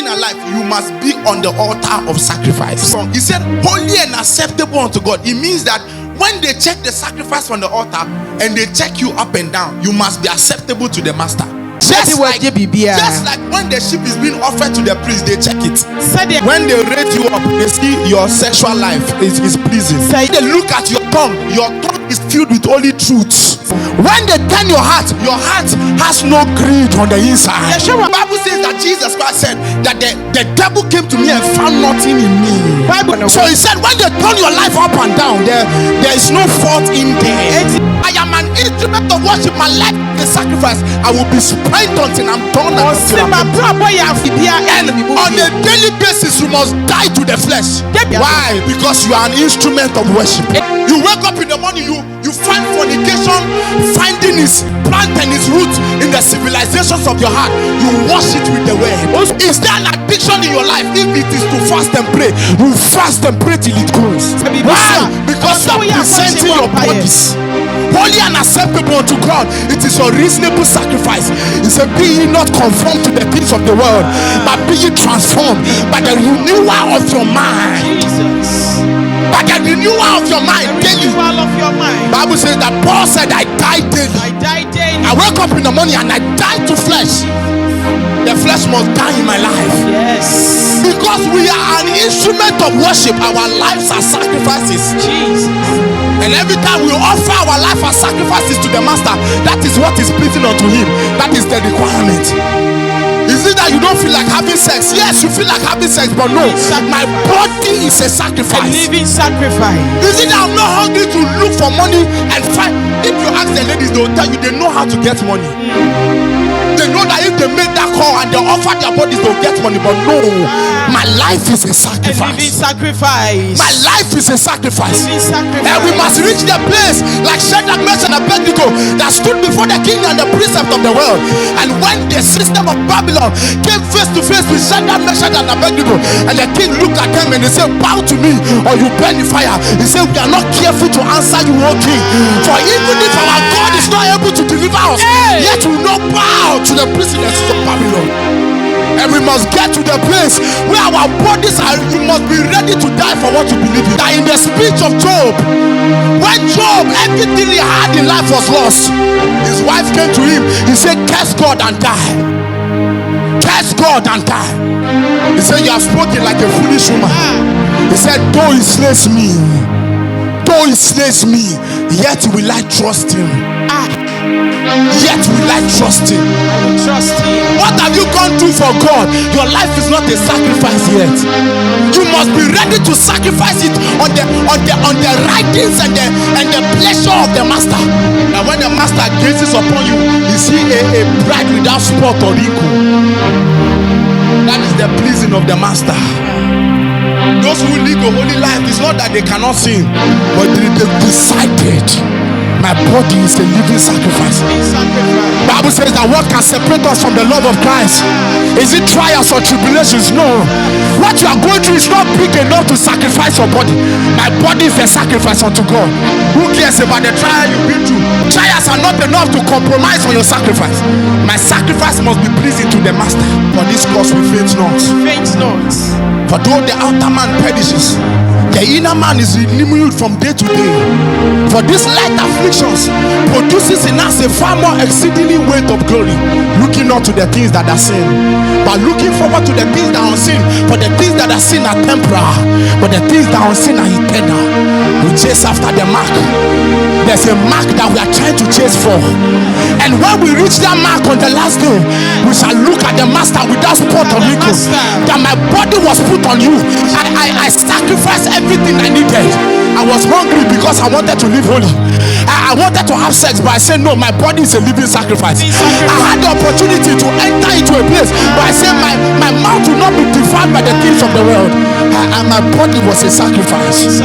Christian life, you must be on the altar of sacrifice. So he said, holy and acceptable unto God. It means that when they check the sacrifice on the altar and they check you up and down, you must be acceptable to the master. Just like when the sheep is being offered to the priest, they check it. When they rate you up, they see your sexual life is pleasing. They look at your tongue is filled with only truths. When they turn your heart has no greed on the inside. The Bible says that Jesus Christ said that the devil came to me and found nothing in me. So he said, when they turn your life up and down, there is no fault in there. I am an instrument of worship. My life is a sacrifice. I will be spent until I'm done. And on a daily basis, you must die to the flesh. Why? Because you are an instrument of worship. You wake up in the morning, you find fornication finding its plant and its root in the civilizations of your heart. You wash it with the word. Is there an addiction in your life? If it is to fast and pray, you fast and pray till it goes. Why? Because you are presenting your bodies holy and acceptable unto God. It is a reasonable sacrifice. It said, be ye not conformed to the things of the world, but be ye transformed by the renewal of your mind. By the renewal of your mind daily. Bible says that Paul said, I die daily. I wake up in the morning and I die to flesh. The flesh must die in my life. Yes. Because we are an instrument of worship. Our lives are sacrifices. Jesus. And every time we offer our life as sacrifices to the master, that is what is pleasing unto him. That is the requirement. Is it that you don't feel like having sex? Yes, you feel like having sex, but no, my body is a sacrifice. A living sacrifice. Is it that I'm not hungry to look for money and find? If you ask the ladies, they will tell you they know how to get money. They know that if they make that call and they offer their bodies, they'll get money. But no, my life is a sacrifice. A living sacrifice. My life is a sacrifice. And we must reach the place like Shadrach, Meshach, and Abednego that stood before the king and the precept of the world. And when the system of Babylon came face to face with Shadrach, Meshach, and Abednego, and the king looked at them and he said, bow to me or you burn in fire. He said, we are not careful to answer you, O king. For even if our God is not able to deliver us, yet we will not bow to the prisoners of Babylon. And we must get to the place where our bodies are. You must be ready to die for what you believe in. That in the speech of Job, when Job, everything he had in life was lost, his wife came to him. He said, curse God and die. Curse God and die. He said, you have spoken like a foolish woman. He said, though he slays me, yet will I trust him. Yet will I trust him. I will trust him. What have you gone through for God? Your life is not a sacrifice yet. You must be ready to sacrifice it on the writings and the pleasure of the master. And when the master gazes upon you, you see a bride without spot or wrinkle. That is the pleasing of the master. Those who live a holy life, it's not that they cannot sin, but they've decided, my body is a living sacrifice. Bible says that what can separate us from the love of Christ? Is it trials or tribulations? No. What you are going through is not big enough to sacrifice your body. My body is a sacrifice unto God. Who cares about the trial you've been through? Trials are not enough to compromise on your sacrifice. My sacrifice must be pleasing to the master. For this cause we faint not. Faint not. For though the outer man perishes, the inner man is renewed from day to day. For this light afflictions produces in us a far more exceedingly weight of glory, looking not to the things that are sin, but looking forward to the things that are sin. For the things that are sin are temporal, but the things that are sin are eternal. We chase after the mark. There's a mark that we are trying to chase for, and when we reach that mark on the last day, we shall look at the master without spot or wrinkle. That my body was put on you. I sacrificed everything I needed. I was hungry because I wanted to live holy. I wanted to have sex, but I said no, my body is a living sacrifice. I had the opportunity to enter into a place, but I said my mouth will not be defiled by the things of the world. And my body was a sacrifice.